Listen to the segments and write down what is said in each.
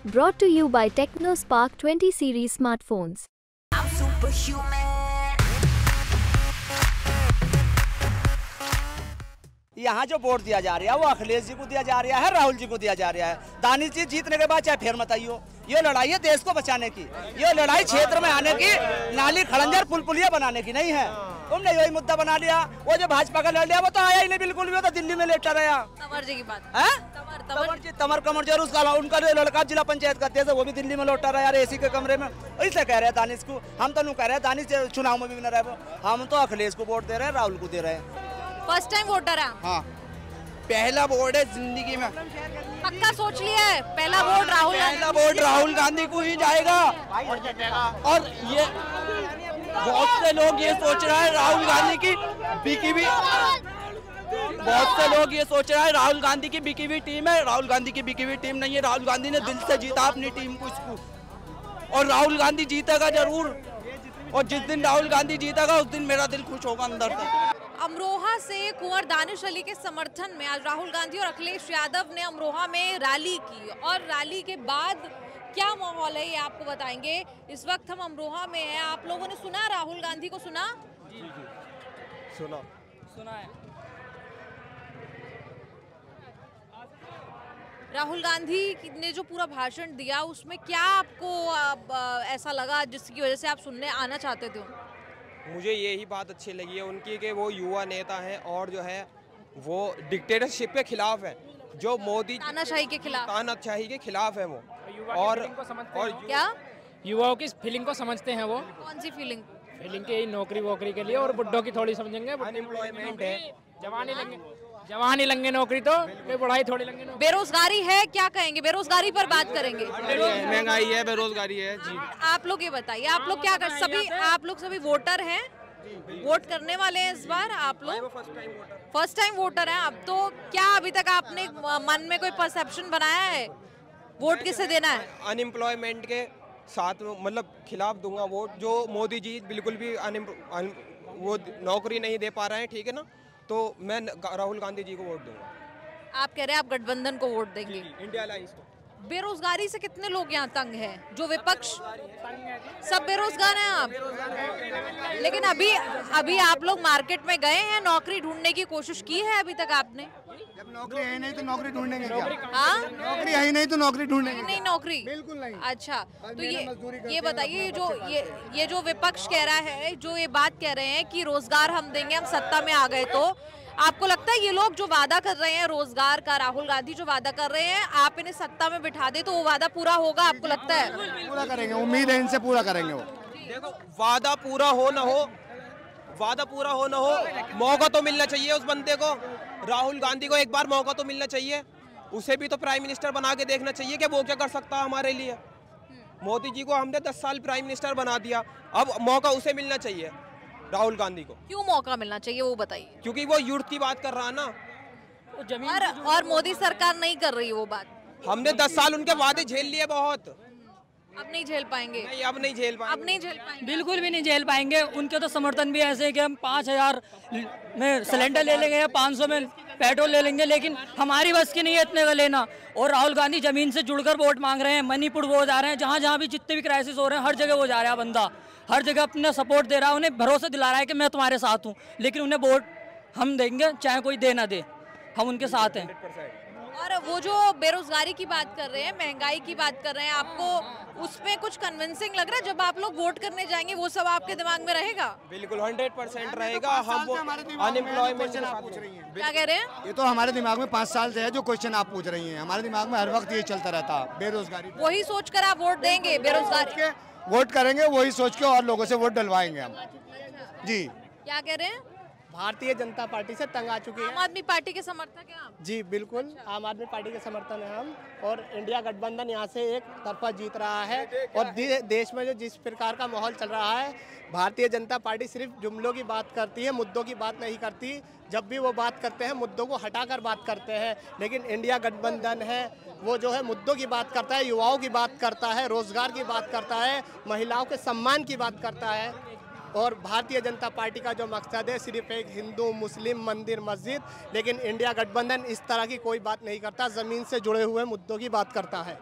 Brought to you by TechnoSpark 20 series smartphones. I'm superhuman. यहाँ जो vote दिया जा रहा है वो अखिलेश जी को दिया जा रहा है, राहुल जी को दिया जा रहा है। दानिश जी जीतने के बाद चाहे फिर मत आइयो। ये लड़ाई है देश को बचाने की, ये लड़ाई क्षेत्र में आने की, नाली खड़ंजर पुल पुलिया बनाने की नहीं है। तुमने यही मुद्दा बना लिया। वो जो भाजपा का लड़ लिया वो तो आया ही नहीं बिल्कुल भी, वो तो दिल्ली में लेटा रहा। तंवर जी की बात है, तंवर कमर जरूर उसका उनका लड़का जिला पंचायत का थे वो भी दिल्ली में लौटा रहा यार एसी के कमरे में। इसलिए कह रहे हैं दानिश को, हम तो नहीं कह रहे हैं दानिश चुनाव में भी विनर है, हम तो अखिलेश को वोट दे रहे हैं, राहुल को दे रहे हैं। फर्स्ट टाइम वोटर है? हाँ, पहला वोट है जिंदगी में। पक्का सोच लिया है पहला वोट राहुल? पहला वोट राहुल गांधी को ही जाएगा। और ये बहुत से लोग ये सोच रहे हैं राहुल गांधी की बिकी भी, बहुत से लोग ये सोच रहे हैं राहुल गांधी की बिकी हुई टीम है। राहुल गांधी की बिकी हुई टीम नहीं है। राहुल गांधी ने दिल से जीता अपनी टीम को, इसको। और राहुल गांधी जीतेगा जरूर। और जिस दिन राहुल गांधी जीतेगा उस दिन मेरा दिल खुश होगा अंदर से। अमरोहा से कुंवर दानिश अली के समर्थन में आज राहुल गांधी और अखिलेश यादव ने अमरोहा में रैली की, और रैली के बाद क्या माहौल है ये आपको बताएंगे। इस वक्त हम अमरोहा में हैं। आप लोगों ने सुना राहुल गांधी को? सुना? जी जी सुना है। राहुल गांधी ने जो पूरा भाषण दिया उसमें क्या आपको ऐसा लगा जिसकी वजह से आप सुनने आना चाहते थे? मुझे यही बात अच्छी लगी है उनकी कि वो युवा नेता हैं और जो है वो डिक्टेटरशिप के खिलाफ है, जो मोदी तानाशाही के खिलाफ, तानाशाही के खिलाफ है वो। और क्या युवाओं की फीलिंग को समझते हैं वो? कौन सी फीलिंग? फीलिंग की नौकरी वोकरी के लिए, और बुड्ढों की थोड़ी समझेंगे। अनएम्प्लॉयमेंट है, जवानी लेंगे नौकरी तो बुढ़ाई थोड़ी लेंगे नौकरी। बेरोजगारी है, क्या कहेंगे? बेरोजगारी पर बात करेंगे। महंगाई है, बेरोजगारी है जी। आप लोग ये बताइए, आप लोग क्या कर, सभी आप लोग सभी वोटर हैं, वोट करने वाले हैं इस बार? आप लोग फर्स्ट टाइम वोटर हैं। अब तो क्या अभी तक आपने मन में कोई परसेप्शन बनाया है वोट किसे देना है? अनएम्प्लॉयमेंट के साथ मतलब खिलाफ दूंगा वोट। जो मोदी जी बिल्कुल भी वो नौकरी नहीं दे पा रहे हैं, ठीक है ना, तो मैं राहुल गांधी जी को वोट दूंगा। आप कह रहे हैं आप गठबंधन को वोट देंगे? इंडिया अलायंस को। बेरोजगारी से कितने लोग यहाँ तंग हैं? जो विपक्ष सब बेरोजगार हैं आप, लेकिन अभी आप लोग मार्केट में गए हैं, नौकरी ढूंढने की कोशिश की है अभी तक आपने? जब नौकरी है नहीं तो नौकरी ढूंढेंगे क्या? हाँ, नौकरी है नहीं तो नौकरी ढूंढेंगे नहीं नौकरी बिल्कुल नहीं। अच्छा, तो ये बताइए, ये जो विपक्ष कह रहा है, जो ये बात कह रहे हैं कि रोजगार हम देंगे, हम सत्ता में आ गए, तो आपको लगता है ये लोग जो वादा कर रहे हैं रोजगार का, राहुल गांधी जो वादा कर रहे हैं, आप इन्हें सत्ता में बिठा दे तो वो वादा पूरा होगा? आपको लगता है? पूरा करेंगे, उम्मीद है इनसे पूरा करेंगे वो। देखो, वादा पूरा हो ना हो, मौका तो मिलना चाहिए उस बंदे को। राहुल गांधी को एक बार मौका तो मिलना चाहिए। उसे भी तो प्राइम मिनिस्टर बना के देखना चाहिए कि वो क्या कर सकता है हमारे लिए। मोदी जी को हमने 10 साल प्राइम मिनिस्टर बना दिया, अब मौका उसे मिलना चाहिए राहुल गांधी को। क्यों मौका मिलना चाहिए वो बताइए? क्योंकि वो यूथ की बात कर रहा है ना, और मोदी सरकार नहीं कर रही वो बात। हमने 10 साल उनके वादे झेल लिए बहुत। अब नहीं झेल पाएंगे? नहीं, अब नहीं झेल पाएंगे। बिल्कुल भी नहीं झेल पाएंगे। उनके तो समर्थन भी ऐसे है कि हम 5,000 में सिलेंडर ले लेंगे या 500 में पेट्रोल ले लेंगे, लेकिन हमारी बस की नहीं है इतने का लेना। और राहुल गांधी जमीन से जुड़कर वोट मांग रहे हैं। मणिपुर वो जा रहे हैं, जहाँ जहाँ भी जितने भी क्राइसिस हो रहे हैं हर जगह वो जा रहा है बंदा, हर जगह अपना सपोर्ट दे रहा है, उन्हें भरोसा दिला रहा है कि मैं तुम्हारे साथ हूँ। लेकिन उन्हें वोट हम देंगे चाहे कोई दे ना दे, हम उनके साथ हैं। और वो जो बेरोजगारी की बात कर रहे हैं, महंगाई की बात कर रहे हैं, आपको उसमें कुछ कन्विंसिंग लग रहा है? जब आप लोग वोट करने जाएंगे वो सब आपके दिमाग में रहेगा? बिल्कुल 100% रहेगा। हम अनएम्प्लॉयमेंट क्या कह रहे हैं? ये तो हमारे दिमाग में 5 साल से है जो क्वेश्चन आप पूछ रही हैं। हमारे दिमाग में हर वक्त ये चलता रहता है, बेरोजगारी। वही सोचकर आप वोट देंगे? बेरोजगारी वोट करेंगे वही सोच के, और लोगों से वोट डलवाएंगे हम। जी, क्या कह रहे हैं? भारतीय जनता पार्टी से तंग आ चुके हैं। आम आदमी पार्टी के समर्थक हैं आप? जी बिल्कुल, आम आदमी पार्टी के समर्थन है हम, और इंडिया गठबंधन यहाँ से एक तरफा जीत रहा है। और देश में जो जिस प्रकार का माहौल चल रहा है, भारतीय जनता पार्टी सिर्फ जुमलों की बात करती है, मुद्दों की बात नहीं करती। जब भी वो बात करते हैं मुद्दों को हटाकर बात करते हैं, लेकिन इंडिया गठबंधन है वो जो है मुद्दों की बात करता है, युवाओं की बात करता है, रोजगार की बात करता है, महिलाओं के सम्मान की बात करता है। और भारतीय जनता पार्टी का जो मकसद है सिर्फ एक हिंदू मुस्लिम मंदिर मस्जिद, लेकिन इंडिया गठबंधन इस तरह की कोई बात नहीं करता, ज़मीन से जुड़े हुए मुद्दों की बात करता है।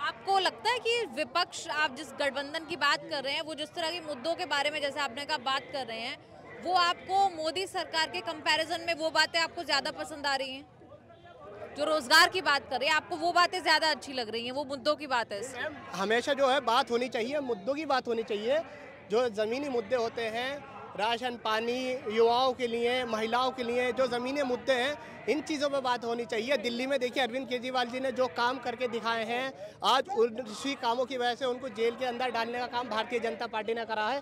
आपको लगता है कि विपक्ष, आप जिस गठबंधन की बात कर रहे हैं, वो जिस तरह के मुद्दों के बारे में जैसे आपने कहा बात कर रहे हैं, वो आपको मोदी सरकार के कंपैरिजन में वो बातें आपको ज्यादा पसंद आ रही हैं? जो रोजगार की बात कर रही है, आपको वो बातें ज्यादा अच्छी लग रही हैं, वो मुद्दों की बात है? हमेशा जो है बात होनी चाहिए, मुद्दों की बात होनी चाहिए। जो ज़मीनी मुद्दे होते हैं, राशन पानी, युवाओं के लिए, महिलाओं के लिए जो ज़मीनी मुद्दे हैं, इन चीज़ों पर बात होनी चाहिए। दिल्ली में देखिए अरविंद केजरीवाल जी ने जो काम करके दिखाए हैं, आज उसी कामों की वजह से उनको जेल के अंदर डालने का काम भारतीय जनता पार्टी ने करा है।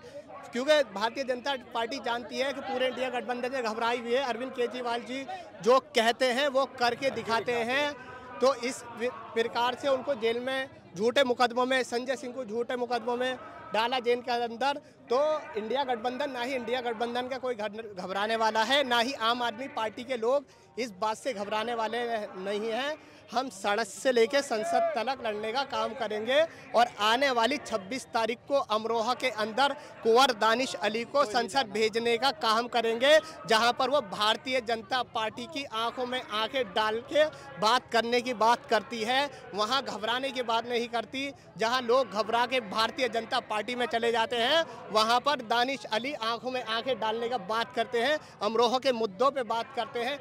क्योंकि भारतीय जनता पार्टी जानती है कि पूरे इंडिया गठबंधन से घबराई हुई है। अरविंद केजरीवाल जी जो कहते हैं वो करके दिखाते हैं, तो इस प्रकार से उनको जेल में झूठे मुकदमों में, संजय सिंह को झूठे मुकदमों में डाला जेल के अंदर। तो इंडिया गठबंधन, ना ही इंडिया गठबंधन का कोई घबराने वाला है, ना ही आम आदमी पार्टी के लोग इस बात से घबराने वाले नहीं हैं। हम सड़क से लेकर संसद तक लड़ने का काम करेंगे और आने वाली 26 तारीख को अमरोहा के अंदर कुंवर दानिश अली को संसद भेजने का काम करेंगे, जहां पर वो भारतीय जनता पार्टी की आंखों में आंखें डाल के बात करने की बात करती है, वहां घबराने की बात नहीं करती। जहां लोग घबरा के भारतीय जनता पार्टी में चले जाते हैं, वहां पर दानिश अली आंखों में आंखें डालने का बात करते हैं, अमरोहा के मुद्दों पे बात करते हैं।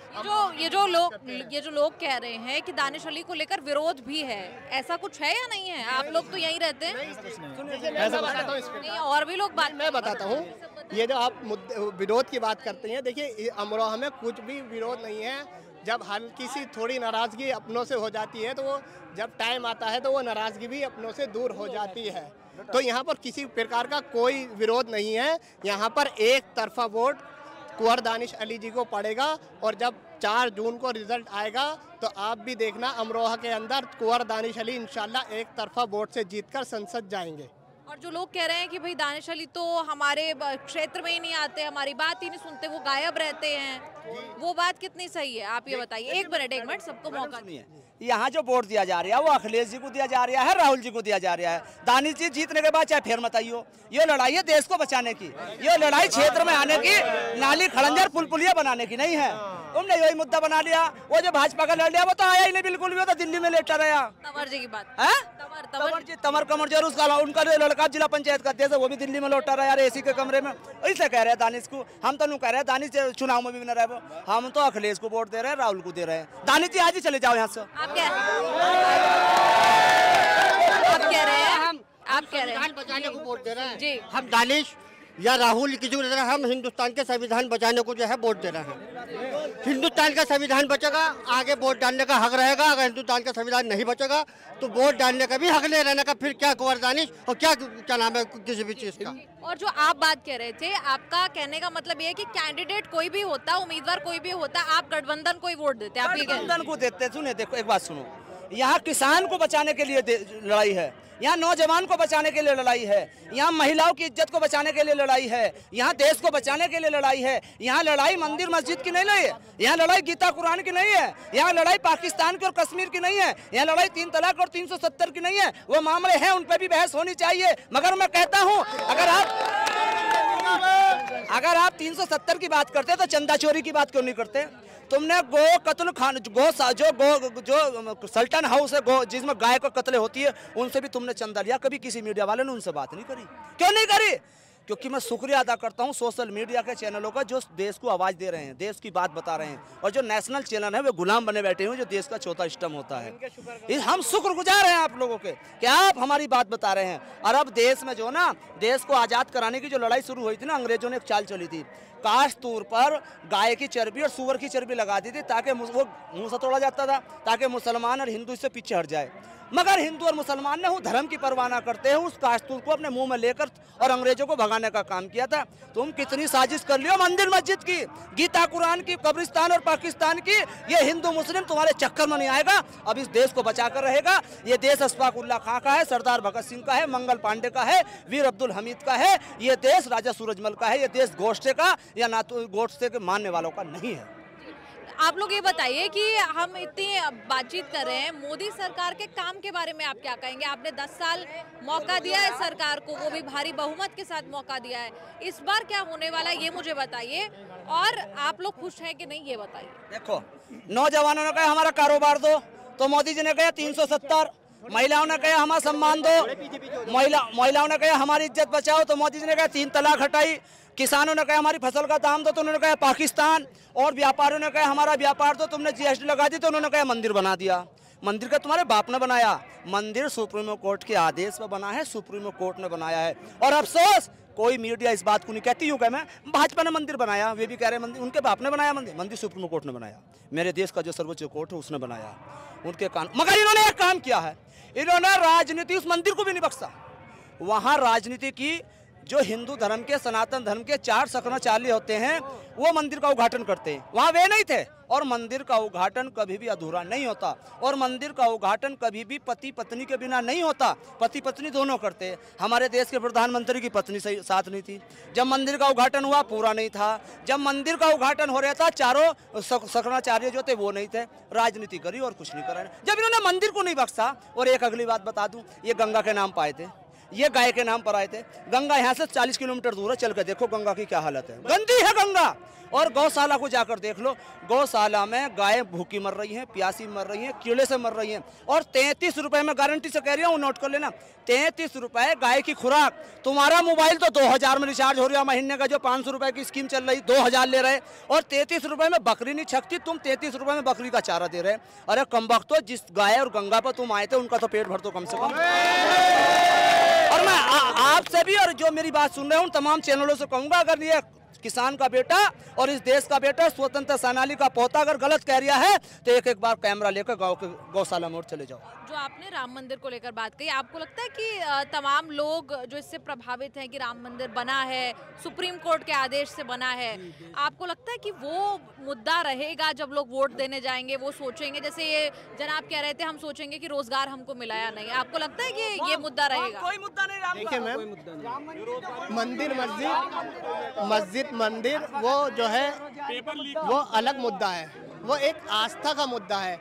ये जो लोग कह रहे हैं कि दानिश अली को लेकर विरोध भी है, ऐसा कुछ है या नहीं है? आप लोग तो यहीं रहते हैं। नहीं, और भी लोग मैं बताता हूँ, ये जो आप विरोध की बात करते हैं, देखिए अमरोहा में कुछ भी विरोध नहीं है। जब हल्की सी थोड़ी नाराजगी अपनों से हो जाती है, तो वो जब टाइम आता है तो वो नाराजगी भी अपनों से दूर हो जाती है। तो यहाँ पर किसी प्रकार का कोई विरोध नहीं है। यहाँ पर एक तरफा वोट कुंवर दानिश अली जी को पड़ेगा और जब 4 जून को रिजल्ट आएगा तो आप भी देखना अमरोहा के अंदर कुंवर दानिश अली इंशाल्लाह एक तरफा वोट से जीतकर संसद जाएंगे। और जो लोग कह रहे हैं कि भाई दानिश अली तो हमारे क्षेत्र में ही नहीं आते, हमारी बात ही नहीं सुनते, वो गायब रहते हैं, वो बात कितनी सही है? आप ये बताइए। एक मिनट सबको मौका नहीं है। यहाँ जो वोट दिया जा रहा है वो अखिलेश जी को दिया जा रहा है, राहुल जी को दिया जा रहा है। दानिश जी जीतने के बाद चाहे फिर मत आइयो, ये लड़ाई है देश को बचाने की, ये लड़ाई क्षेत्र में आने की, नाली खड़ंजर पुलिया बनाने की नहीं है। तुमने यही मुद्दा बना लिया। वो जो भाजपा का लड़ लिया वो तो आया ही नहीं बिल्कुल भी, वो तो दिल्ली में लेटा रहा। तंवर जी की बात है, तंवर कमर जी, उनका जो लड़का जिला पंचायत का अध्यक्ष है वो भी दिल्ली में लौटा रहा है एसी के कमरे में। ऐसे कह रहे हैं दानिश को, हम तो नहीं कह रहे हैं दानिश चुनाव में भी विनर है, हम तो अखिलेश को वोट दे रहे हैं, राहुल को दे रहे हैं। दानिश जी आज ही चले जाओ यहाँ से। आप कह रहे हैं बचाने को वोट दे रहे हैं जी। हम दानिश या राहुल की जो दे रहे हैं, हम हिंदुस्तान के संविधान बचाने को जो है वोट दे रहे हैं। हिंदुस्तान का संविधान बचेगा, आगे वोट डालने का हक रहेगा। अगर हिंदुस्तान का संविधान नहीं बचेगा तो वोट डालने का भी हक नहीं रहने का, फिर क्या कुंवर दानिश और क्या नाम है किसी भी चीज का। और जो आप बात कह रहे थे, आपका कहने का मतलब ये है कि कैंडिडेट कोई भी होता, उम्मीदवार कोई भी होता, आप गठबंधन को ही वोट देते? आप ये गठबंधन को देते। सुने, देखो एक बात सुनो, यहाँ किसान को बचाने के लिए लड़ाई है, यहाँ नौजवान को बचाने के लिए लड़ाई है, यहाँ महिलाओं की इज्जत को बचाने के लिए लड़ाई है, यहाँ देश को बचाने के लिए लड़ाई है। यहाँ लड़ाई मंदिर मस्जिद की नहीं है, यहाँ लड़ाई गीता कुरान की नहीं है, यहाँ लड़ाई पाकिस्तान की और कश्मीर की नहीं है, यहाँ लड़ाई 3 तलाक और 370 की नहीं है। वो मामले हैं, उन पर भी बहस होनी चाहिए। मगर मैं कहता हूँ अगर आप 370 की बात करते तो चंदा चोरी की बात क्यों नहीं करते? तुमने गो कत्ल खान जो सल्टन हाउस है, गो जिसमें गाय को कत्ल होती है, उनसे भी तुमने चंदा लिया। कभी किसी मीडिया वाले ने उनसे बात नहीं करी। क्यों नहीं करी? क्योंकि मैं शुक्रिया अदा करता हूं सोशल मीडिया के चैनलों का, जो देश को आवाज़ दे रहे हैं, देश की बात बता रहे हैं। और जो नेशनल चैनल है वे गुलाम बने बैठे हैं, जो देश का चौथा स्टम होता है। हम शुक्रगुजार हैं आप लोगों के कि आप हमारी बात बता रहे हैं। और अब देश में जो ना, देश को आज़ाद कराने की जो लड़ाई शुरू हुई थी ना, अंग्रेजों ने एक चाल चली थी, काश तूर पर गाय की चर्बी और सूअर की चर्बी लगा दी थी, ताकि वो मुँह से तोड़ा जाता था, ताकि मुसलमान और हिंदू इससे पीछे हट जाए। मगर हिंदू और मुसलमान ने धर्म की परवाह ना करते हैं उस कास्तूर को अपने मुंह में लेकर और अंग्रेजों को भगाने का काम किया था। तुम कितनी साजिश कर लियो मंदिर मस्जिद की, गीता कुरान की, कब्रिस्तान और पाकिस्तान की, ये हिंदू मुस्लिम तुम्हारे चक्कर में नहीं आएगा। अब इस देश को बचा कर रहेगा। ये देश अशफाक उल्लाह खां का है, सरदार भगत सिंह का है, मंगल पांडे का है, वीर अब्दुल हमीद का है। ये देश राजा सूरजमल का है। ये देश गोडसे का या नातू गोडसे के मानने वालों का नहीं है। आप लोग ये बताइए कि हम इतनी बातचीत कर रहे हैं, मोदी सरकार के काम के बारे में आप क्या कहेंगे? आपने 10 साल मौका दिया है सरकार को, वो भी भारी बहुमत के साथ मौका दिया है। इस बार क्या होने वाला है ये मुझे बताइए, और आप लोग खुश हैं कि नहीं ये बताइए। देखो, नौजवानों ने कहा हमारा कारोबार दो, तो मोदी जी ने कहा 370, महिलाओं ने कहा हमारा सम्मान दो, महिलाओं ने कहा हमारी इज्जत बचाओ तो मोदी जी ने कहा 3 तलाक हटाई। किसानों ने कहा हमारी फसल का दाम दो तो उन्होंने कहा पाकिस्तान। और व्यापारियों ने कहा हमारा व्यापार दो, तुमने जीएसटी लगा दी तो उन्होंने कहा मंदिर बना दिया। मंदिर का तुम्हारे बाप ने बनाया, मंदिर सुप्रीम कोर्ट के आदेश पर बना है, सुप्रीम कोर्ट ने बनाया है। और अफसोस कोई मीडिया इस बात को नहीं कहती। यूँ कह मैं भाजपा ने मंदिर बनाया, वे भी कह रहे हैं मंदिर उनके बाप ने बनाया। मंदिर सुप्रीम कोर्ट ने बनाया, मेरे देश का जो सर्वोच्च कोर्ट है उसने बनाया, उनके कान। मगर इन्होंने एक काम किया है, इन्होंने राजनीति उस मंदिर को भी नहीं बख्शा। वहाँ राजनीति की जो हिंदू धर्म के, सनातन धर्म के 4 शक्राचार्य होते हैं वो मंदिर का उद्घाटन करते हैं, वहाँ वे नहीं थे। और मंदिर का उद्घाटन कभी भी अधूरा नहीं होता, और मंदिर का उद्घाटन कभी भी पति पत्नी के बिना नहीं होता, पति पत्नी दोनों करते हैं। हमारे देश के प्रधानमंत्री की पत्नी साथ नहीं थी जब मंदिर का उद्घाटन हुआ, पूरा नहीं था। जब मंदिर का उद्घाटन हो रहा था चारों शक्राचार्य जो थे वो नहीं थे, राजनीति करी और कुछ नहीं करा। जब इन्होंने मंदिर को नहीं बख्शा। और एक अगली बात बता दूं, ये गंगा के नाम पाए थे, ये गाय के नाम पर आए थे। गंगा यहाँ से 40 किलोमीटर दूर है, चल के देखो गंगा की क्या हालत है, गंदी है गंगा। और गौशाला को जाकर देख लो, गौशाला में गाय भूखी मर रही हैं, प्यासी मर रही हैं, कीड़े से मर रही हैं। और 33 रुपए में गारंटी से कह रही हूँ, नोट कर लेना, 33 रुपए गाय की खुराक। तुम्हारा मोबाइल तो 2000 में रिचार्ज हो रहा है, महीने का जो 500 रुपए की स्कीम चल रही 2000 ले रहे, और 33 रुपए में बकरी नहीं छकती, तुम 33 रुपए में बकरी का चारा दे रहे। अरे कमबख्तो, जिस गाय और गंगा पर तुम आए थे उनका तो पेट भर दो कम से कम। और मैं आपसे भी और जो मेरी बात सुन रहे हूँ तमाम चैनलों से कहूंगा, अगर ये किसान का बेटा और इस देश का बेटा, स्वतंत्र सेनानी का पोता अगर गलत कह रहा है तो एक बार कैमरा लेकर गाँव के गौशाला में चले जाओ। जो आपने राम मंदिर को लेकर बात कही, आपको लगता है कि तमाम लोग जो इससे प्रभावित हैं कि राम मंदिर बना है, सुप्रीम कोर्ट के आदेश से बना है, आपको लगता है कि वो मुद्दा रहेगा जब लोग वोट देने जाएंगे? वो सोचेंगे, जैसे ये जनाब कह रहे थे, हम सोचेंगे कि रोजगार हमको मिला या नहीं। आपको लगता है कि ये मुद्दा रहेगा? कोई मुद्दा नहीं। देखिए मैम, मस्जिद मंदिर वो जो है वो अलग मुद्दा है, वो एक आस्था का मुद्दा है।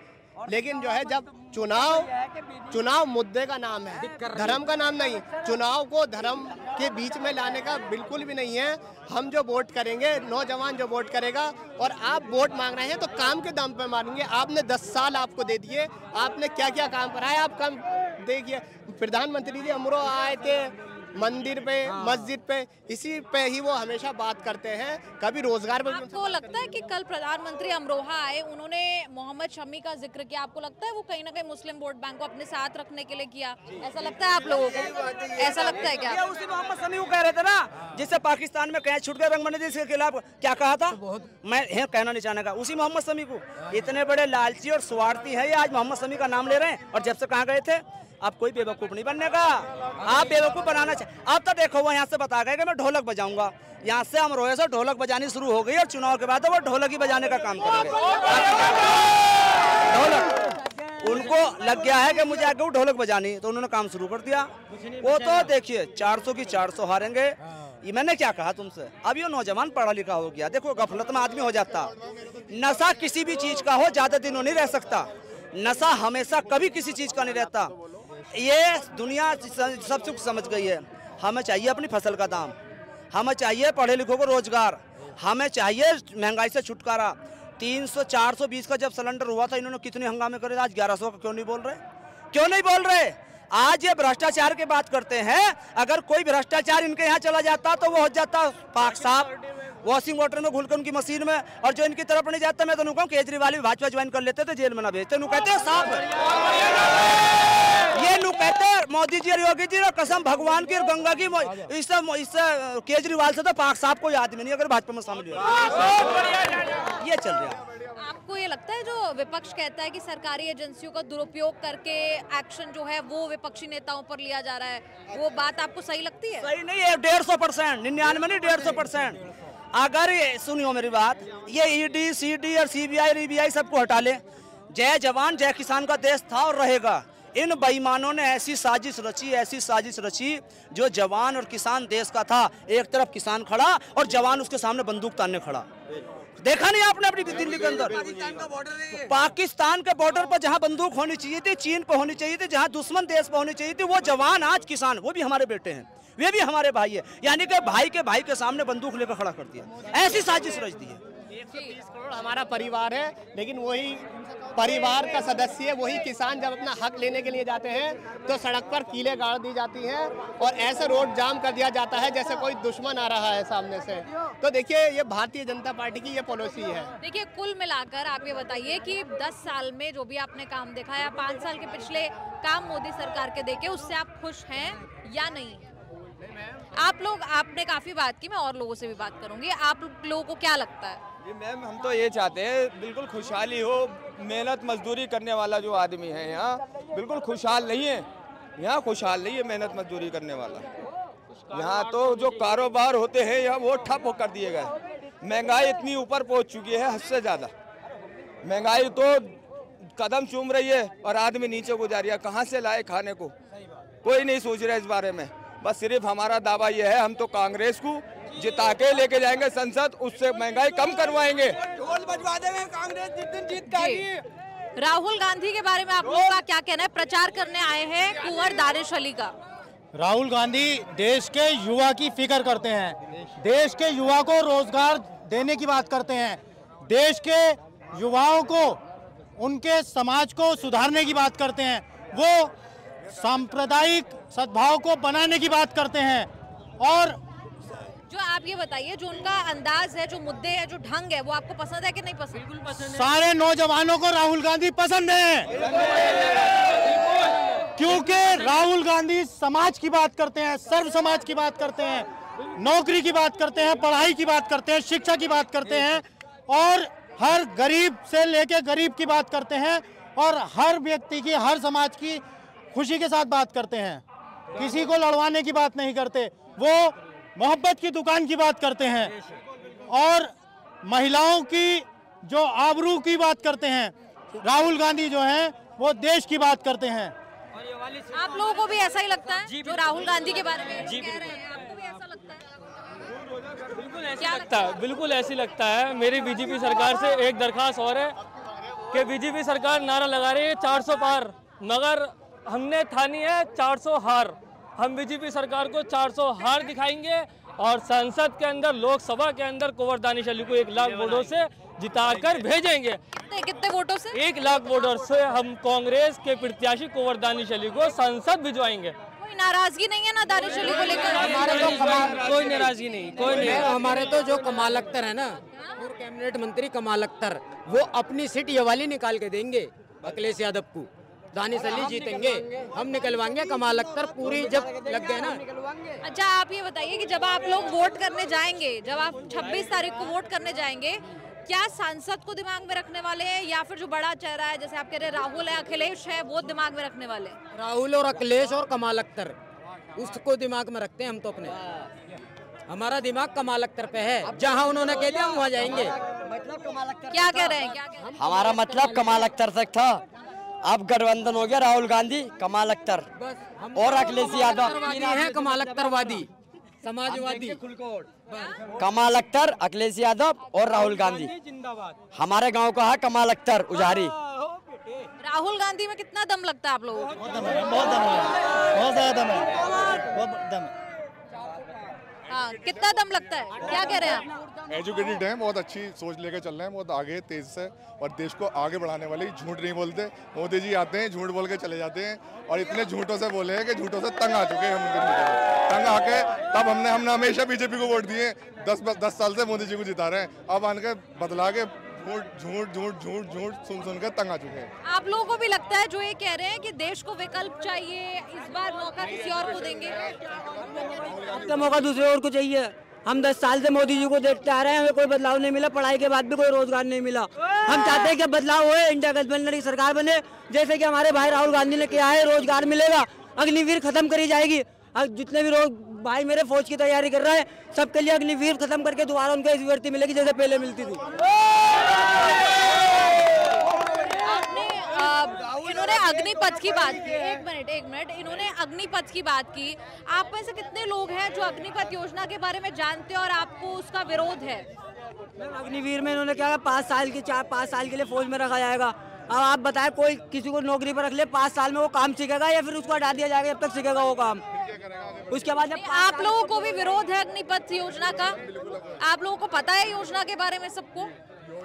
लेकिन जो है जब चुनाव मुद्दे का नाम है, धर्म का नाम नहीं। चुनाव को धर्म के बीच में लाने का बिल्कुल भी नहीं है। हम जो वोट करेंगे, नौजवान जो वोट करेगा, और आप वोट मांग रहे हैं तो काम के दम पे मांगेंगे। आपने 10 साल आपको दे दिए, आपने क्या क्या काम कराया, आप काम देखिए। प्रधानमंत्री जी अमरो आए थे मंदिर पे, मस्जिद पे, इसी पे ही वो हमेशा बात करते हैं, कभी रोजगार पे। आपको लगता है कि कल प्रधानमंत्री अमरोहा आए, उन्होंने मोहम्मद शमी का जिक्र किया, आपको लगता है वो कहीं ना कहीं मुस्लिम वोट बैंक को अपने साथ रखने के लिए किया? ऐसा लगता है आप लोगों को? ऐसा लगता है क्या? उसी मोहम्मद शमी को कह रहे थे ना, जिससे पाकिस्तान में कैच छूट गए रंगमंडी के खिलाफ, क्या कहा था? मैं कहना नहीं चाहने का, उसी मोहम्मद शमी को। इतने बड़े लालची और स्वार्थी है ये, आज मोहम्मद शमी का नाम ले रहे हैं। और जब से कहाँ गए थे, आप कोई बेवकूफ नहीं बनने का, आप बेवकूफ बनाना चाहिए। अब तो देखो वो यहाँ से बता गए कि मैं ढोलक बजाऊंगा, यहाँ से हम रोए से ढोलक बजानी शुरू हो गई और चुनाव के बाद वो ढोलक ही बजाने का काम करेंगे। ढोलक उनको लग गया है कि मुझे आगे वो ढोलक बजानी, तो उन्होंने काम शुरू कर दिया। वो तो देखिए 400 की 400 हारेंगे। ये मैंने क्या कहा तुमसे, अब ये नौजवान पढ़ा लिखा हो गया, देखो गफलत में आदमी हो जाता। नशा किसी भी चीज का हो ज्यादा दिनों नहीं रह सकता, नशा हमेशा कभी किसी चीज का नहीं रहता। ये दुनिया सब कुछ समझ गई है। हमें चाहिए अपनी फसल का दाम, हमें चाहिए पढ़े लिखों को रोजगार, हमें चाहिए महंगाई से छुटकारा। 300 420 का जब सिलेंडर हुआ था, इन्होंने कितने हंगामे करे, आज 1100 का क्यों नहीं बोल रहे? क्यों नहीं बोल रहे? आज ये भ्रष्टाचार की बात करते हैं। अगर कोई भ्रष्टाचार इनके यहाँ चला जाता तो वो हो जाता पाक साफ, वॉशिंग वाटर में घुलकर उनकी मशीन में। और जो इनकी तरफ नहीं जाता, मैं तो कहूँ केजरीवाल भी भाजपा ज्वाइन कर लेते थे, जेल में ना भेजते। कहते साफ ये नु कहते मोदी जी और योगी जी, और कसम भगवान की और गंगा की, इससे केजरीवाल से तो पाक साहब कोई आदमी नहीं अगर भाजपा में शामिल हो। ये चल रहा है। आपको ये लगता है जो विपक्ष कहता है कि सरकारी एजेंसियों का दुरुपयोग करके एक्शन जो है वो विपक्षी नेताओं पर लिया जा रहा है, वो बात आपको सही लगती है? सही नहीं है, 150%, 99 नहीं 150%। अगर सुनियो मेरी बात, ये ईडी सीडी और सीबीआई रीबीआई सबको हटा ले, जय जवान जय किसान का देश था और रहेगा। इन बेईमानों ने ऐसी साजिश रची जो जवान और किसान देश का था। एक तरफ किसान खड़ा और जवान उसके सामने बंदूक तानने खड़ा। देखा नहीं आपने अपनी दिल्ली के अंदर? पाकिस्तान के बॉर्डर पर जहां बंदूक होनी चाहिए थी, चीन पर होनी चाहिए थी, जहां दुश्मन देश पर होनी चाहिए थी, वो जवान आज किसान, वो भी हमारे बेटे हैं, वे भी हमारे भाई है। यानी कि भाई के सामने बंदूक लेकर खड़ा कर दिया। ऐसी साजिश रच दी है। 130 करोड़ हमारा परिवार है, लेकिन वही परिवार का सदस्य, वही किसान जब अपना हक लेने के लिए जाते हैं तो सड़क पर कीलें गाड़ दी जाती हैं और ऐसे रोड जाम कर दिया जाता है जैसे कोई दुश्मन आ रहा है सामने से। तो देखिए, ये भारतीय जनता पार्टी की ये पॉलिसी है। देखिए, कुल मिलाकर आप ये बताइए कि 10 साल में जो भी आपने काम देखा या 5 साल के पिछले काम मोदी सरकार के देखे, उससे आप खुश हैं या नहीं? आपने काफी बात की, मैं और लोगों से भी बात करूंगी। आप लोगों को क्या लगता है? जी मैम, हम तो ये चाहते हैं बिल्कुल खुशहाली हो। मेहनत मजदूरी करने वाला जो आदमी है यहाँ बिल्कुल खुशहाल नहीं है। यहाँ खुशहाल नहीं है मेहनत मजदूरी करने वाला। यहाँ तो जो कारोबार होते हैं यहाँ वो ठप कर दिए गए। महंगाई इतनी ऊपर पहुँच चुकी है, हद से ज़्यादा महंगाई तो कदम चूम रही है और आदमी नीचे को जा रही है। कहाँ से लाए खाने को, कोई नहीं सोच रहा इस बारे में। बस सिर्फ हमारा दावा ये है, हम तो कांग्रेस को जिता के लेके जाएंगे संसद, उससे महंगाई कम करवाएंगे। ढोल बजवा देंगे कांग्रेस जिस दिन जीत पाएगी। राहुल गांधी के बारे में आप लोगों का क्या कहना है? प्रचार करने आए हैं कुंवर दानिश अली का। राहुल गांधी देश के युवा की फिक्र करते हैं, देश के युवा को रोजगार देने की बात करते हैं, देश के युवाओं को, उनके समाज को सुधारने की बात करते हैं, वो सांप्रदायिक सद्भाव को बनाने की बात करते हैं। और जो आप ये बताइए, जो उनका अंदाज है, जो मुद्दे हैं, जो ढंग है, वो आपको पसंद है कि नहीं पसंद? बिल्कुल पसंद है। सारे नौजवानों को राहुल गांधी पसंद है, क्योंकि राहुल गांधी समाज की बात करते हैं, सर्व समाज की बात करते हैं, नौकरी की बात करते हैं, पढ़ाई की बात करते हैं, शिक्षा की बात करते हैं और हर गरीब से लेके गरीब की बात करते हैं और हर व्यक्ति की, हर समाज की खुशी के साथ बात करते हैं। किसी को लड़वाने की बात नहीं करते, वो मोहब्बत की दुकान की बात करते हैं और महिलाओं की जो आबरू की बात करते हैं। राहुल गांधी जो हैं वो देश की बात करते हैं। आप लोगों को भी ऐसा ही लगता है जो राहुल गांधी के बारे में कह रहे हैं? आपको भी ऐसा लगता है? बिल्कुल ऐसा लगता है, बिल्कुल ऐसी लगता है। मेरी बीजेपी सरकार से एक दरखास्त और है कि बीजेपी सरकार नारा लगा रही है 400 पार, मगर हमने ठानी है 400 हार। हम बीजेपी सरकार को 400 हार दिखाएंगे और संसद के अंदर, लोकसभा के अंदर कुंवर दानिश अली को 1 लाख वोटों से जिताकर भेजेंगे। कितने वोटों से? 1 लाख वोटों से हम कांग्रेस के प्रत्याशी कुंवर दानिश अली को संसद भिजवाएंगे। कोई नाराजगी नहीं है ना दानिश अली को लेकर? हमारे तो कोई नाराजगी नहीं, कोई नहीं। हमारे तो जो कमाल अख्तर है ना, पूर्व कैबिनेट मंत्री कमाल अख्तर, वो अपनी सीट ये वाली निकाल के देंगे अखिलेश यादव को। दानिश अली जीतेंगे, हम निकलवाएंगे कमाल अख्तर पूरी जब लग गए ना। अच्छा, आप ये बताइए कि जब आप लोग वोट करने जाएंगे, जब आप 26 तारीख को वोट करने जाएंगे, क्या सांसद को दिमाग में रखने वाले हैं या फिर जो बड़ा चेहरा है, जैसे आप कह रहे हैं राहुल है, अखिलेश है, वो दिमाग में रखने वाले? राहुल और अखिलेश और कमाल अख्तर, उसको दिमाग में रखते हैं हम तो अपने। हमारा दिमाग कमाल अख्तर पे है, जहाँ उन्होंने कह दिया हम वहाँ जाएंगे। क्या कह रहे हैं? हमारा मतलब कमाल अख्तर तक था, अब गठबंधन हो गया राहुल गांधी, कमाल अख्तर और अखिलेश यादव है। कमाल अख्तरवादी, समाजवादी, कमाल अख्तर, अखिलेश यादव और राहुल गांधी। हमारे गांव का है कमाल अख्तर उजारी। राहुल गांधी में कितना दम लगता है आप लोगों को? बहुत दम है, बहुत ज्यादा दम है, बहुत दम है। हाँ, कितना दम लगता है? क्या कह रहे हैं आप? एजुकेटेड हैं, बहुत अच्छी सोच लेकर चल रहे हैं, बहुत आगे तेज से और देश को आगे बढ़ाने वाले, झूठ नहीं बोलते। मोदी जी आते हैं, झूठ बोल के चले जाते हैं और इतने झूठों से बोले हैं कि झूठों से तंग आ चुके हैं हम। तंग आके तब हमने हमेशा बीजेपी को वोट दिए। 10 साल से मोदी जी को जिता रहे हैं, अब आने के बदला के झूठ सुन के तंग आ चुके हैं। आप लोगों को भी लगता है जो ये कह रहे हैं कि देश को विकल्प चाहिए, इस बार मौका किसी और को देंगे? आपका मौका दूसरे और को चाहिए। हम 10 साल से मोदी जी को देखते आ रहे हैं, हमें कोई बदलाव नहीं मिला, पढ़ाई के बाद भी कोई रोजगार नहीं मिला। हम चाहते हैं कि बदलाव होए, इंडिया गठबंधन की सरकार बने, जैसे कि हमारे भाई राहुल गांधी ने किया है। रोजगार मिलेगा, अग्निवीर खत्म करी जाएगी। जितने भी भाई मेरे फौज की तैयारी कर रहे हैं, सबके लिए अग्निवीर खत्म करके दोबारा उनको ऐसी भर्ती मिलेगी जैसे पहले मिलती थी। इन्होंने अग्निपथ की बात की, एक मिनट, इन्होंने अग्निपथ की बात की। आप में से कितने लोग हैं जो अग्निपथ योजना के बारे में जानते हैं और आपको उसका विरोध है? अग्निवीर में इन्होंने क्या 5 साल के लिए फौज में रखा जाएगा। अब आप बताएं, कोई किसी को नौकरी पर रख ले, 5 साल में वो काम सीखेगा या फिर उसको हटा दिया जाएगा जब तक सीखेगा वो काम? उसके बाद आप लोगों को भी विरोध है अग्निपथ योजना का? आप लोगों को पता है योजना के बारे में सबको?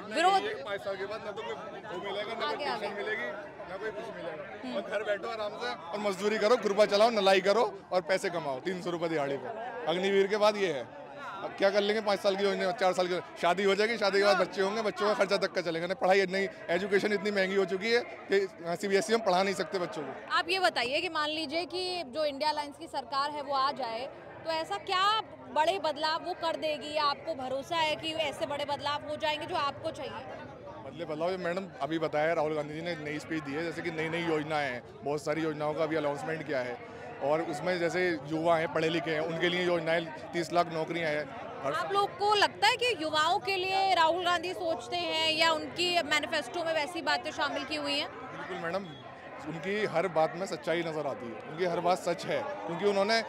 विरोध 5 साल के बाद ना तो कोई वो मिलेगा, ना कोई पेंशन मिलेगी, ना कोई कुछ मिलेगा। और घर बैठो आराम से और मजदूरी करो, गुरबा चलाओ, नलाई करो और पैसे कमाओ 300 रुपए दिहाड़ी पे। अग्निवीर के बाद ये है। अब क्या कर लेंगे? 5 साल की योजना, 4 साल की शादी हो जाएगी, शादी के बाद बच्चे होंगे, बच्चों का खर्चा तक का चलेगा नहीं। पढ़ाई नहीं, एजुकेशन इतनी महंगी हो चुकी है कि CBSE में पढ़ा नहीं सकते बच्चों को। आप ये बताइए कि मान लीजिए कि जो इंडिया अलायंस की सरकार है वो आ जाए तो ऐसा क्या बड़े बदलाव वो कर देगी, या आपको भरोसा है कि ऐसे बड़े बदलाव हो जाएंगे जो आपको चाहिए? बदलाव मैडम अभी बताया, राहुल गांधी जी ने नई स्पीच दी है, जैसे कि नई नई योजनाएं हैं, बहुत सारी योजनाओं का अभी अनाउंसमेंट किया है। और उसमें जैसे युवा हैं, पढ़े लिखे हैं, उनके लिए योजनाएं 30 लाख नौकरियां हैं। आप लोग को लगता है कि युवाओं के लिए राहुल गांधी सोचते हैं, या उनकी मैनिफेस्टो में वैसी बातें शामिल की हुई हैं? बिल्कुल मैडम, उनकी हर बात में सच्चाई नजर आती है, उनकी हर बात सच है, क्योंकि उन्होंने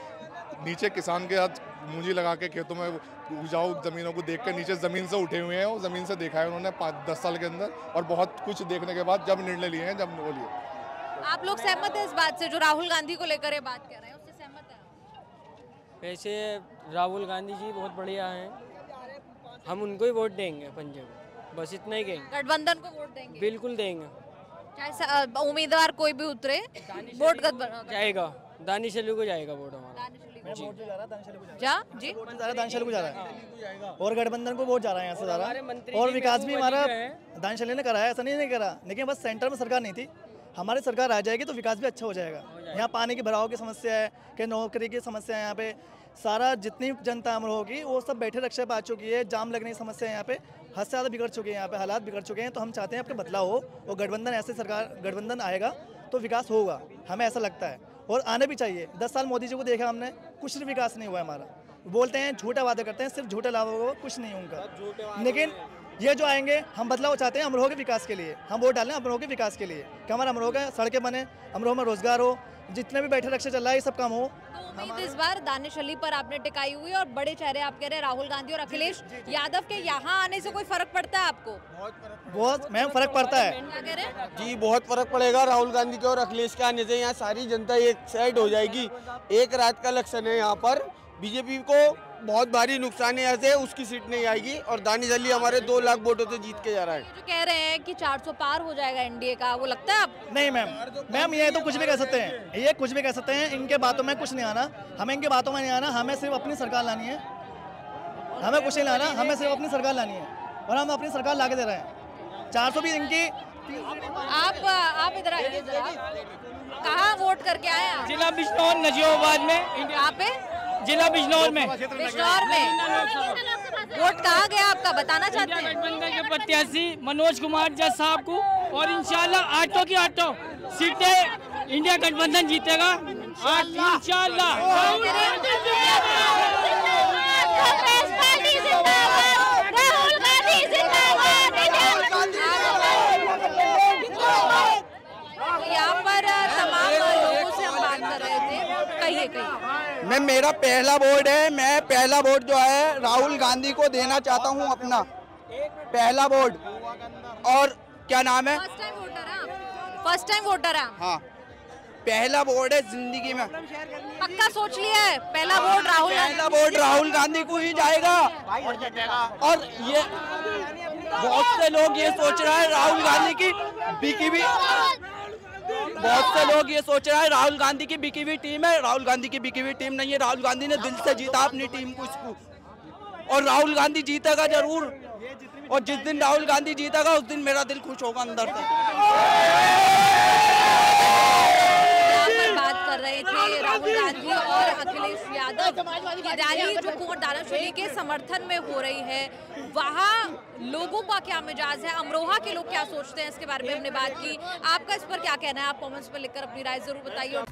नीचे किसान के हाथ मूंजी लगा के खेतों में उपजाऊ जमीनों को देख कर नीचे जमीन से उठे हुए हैं, वो जमीन से देखा है उन्होंने 5-10 साल के अंदर, और बहुत कुछ देखने के बाद जब निर्णय लिए हैं, जब वो लिए। आप लोग सहमत हैं इस बात से जो राहुल गांधी को लेकर ये बात कह रहे हैं, उससे सहमत हैं? वैसे राहुल गांधी जी बहुत बढ़िया हैं, हम उनको ही वोट देंगे पंजे को, बस इतना ही कहेंगे। गठबंधन को वोट देंगे? बिल्कुल देंगे, चाहे उम्मीदवार कोई भी उतरे, वोट जाएगा, दानिश अली को जाएगा वोट हमारा। जी दानिश अली को जा रहा है और गठबंधन को वोट जा रहा है यहाँ से ज़्यादा। और विकास भी हमारा दानिश अली ने करा है, ऐसा नहीं करा, लेकिन बस सेंटर में सरकार नहीं थी, हमारी सरकार आ जाएगी तो विकास भी अच्छा हो जाएगा। यहाँ पानी की भराव की समस्या है, कि नौकरी की समस्या है, यहाँ पे सारा जितनी जनता अमर होगी वो सब बैठे रक्षा पा चुकी है, जाम लगने की समस्या है, यहाँ पे हद से ज़्यादा बिगड़ चुके हैं, यहाँ पे हालात बिगड़ चुके हैं। तो हम चाहते हैं आपके बदलाव हो और गठबंधन, ऐसे सरकार गठबंधन आएगा तो विकास होगा, हमें ऐसा लगता है, और आने भी चाहिए। 10 साल मोदी जी को देखा हमने, कुछ भी विकास नहीं हुआ हमारा। बोलते हैं झूठे वादे करते हैं, सिर्फ झूठे लाभ होगा, कुछ नहीं उनका। लेकिन ये जो आएंगे, हम बदलाव चाहते हैं अमरोह के विकास के लिए, हम वोट डालें अमरोह के विकास के लिए कि हमारा अमरोह का सड़कें बने, अमरोह में रोजगार हो, जितने भी बैठे रक्षा चल रहा है ये सब काम हो। तो इस बार दानिश अली पर आपने टिकाई हुई, और बड़े चेहरे आप कह रहे हैं राहुल गांधी और अखिलेश यादव के यहाँ आने से कोई फर्क पड़ता है आपको? बहुत मैम फर्क पड़ता है। क्या कह रहे हैं? जी बहुत फर्क पड़ेगा, राहुल गांधी के और अखिलेश के आने से यहाँ सारी जनता एक साइड हो जाएगी। एक रात का इलेक्शन है, यहाँ पर बीजेपी को बहुत भारी नुकसान है, ऐसे उसकी सीट नहीं आएगी, और दानिश अली हमारे 2 लाख वोटों से जीत के जा रहा है। जो कह रहे हैं कि 400 पार हो जाएगा एनडीए का, वो लगता है आपको? नहीं मैम ये तो कुछ भी कह सकते हैं, ये कुछ भी कह सकते हैं, इनके बातों में कुछ नहीं आना, हमें इनके बातों में नहीं आना, हमें सिर्फ अपनी सरकार लानी है, हमें कुछ नहीं लाना, हमें सिर्फ अपनी सरकार लानी है, और हम अपनी सरकार ला के दे रहे हैं। 400 भी इनकी। आप इधर आइए जरा, कहाँ वोट करके आए आप? जिला बिजनौर नजीबाबाद में। कहाँ पे? जिला बिजनौर में। बिजनौर में वोट कहाँ गया आपका, बताना चाहते हैं? गठबंधन के प्रत्याशी मनोज कुमार जज साहब को, और इंशाल्लाह 8 की 8 सीटें इंडिया गठबंधन जीतेगा इंशाल्लाह। यहाँ पर तमाम लोगों से हम बात कर रहे थे, कहिए। मैं मेरा पहला वोट है, मैं पहला वोट जो है राहुल गांधी को देना चाहता हूँ, अपना पहला वोट। और क्या नाम है? फर्स्ट टाइम वोटर है? हाँ, पहला वोट है जिंदगी में। पक्का सोच लिया है पहला वोट राहुल? पहला वोट राहुल गांधी को ही जाएगा। और ये बहुत से लोग ये सोच रहे हैं राहुल गांधी की बिकी हुई, बहुत से लोग ये सोच रहे हैं राहुल गांधी की बिकी हुई टीम है। राहुल गांधी की बिकी हुई टीम नहीं है, राहुल गांधी ने दिल से जीता अपनी टीम को, इसको, और राहुल गांधी जीतेगा जरूर। और जिस दिन राहुल गांधी जीतेगा उस दिन मेरा दिल खुश होगा अंदर से। बात कर रहे थे राहुल गांधी और अखिलेश यादव की रैली जो कुंवर दानिश अली के समर्थन में हो रही है, वहाँ लोगों का क्या मिजाज है, अमरोहा के लोग क्या सोचते हैं, इसके बारे में हमने बात की। आपका इस पर क्या कहना है? आप कमेंट्स पर लिखकर अपनी राय जरूर बताइए।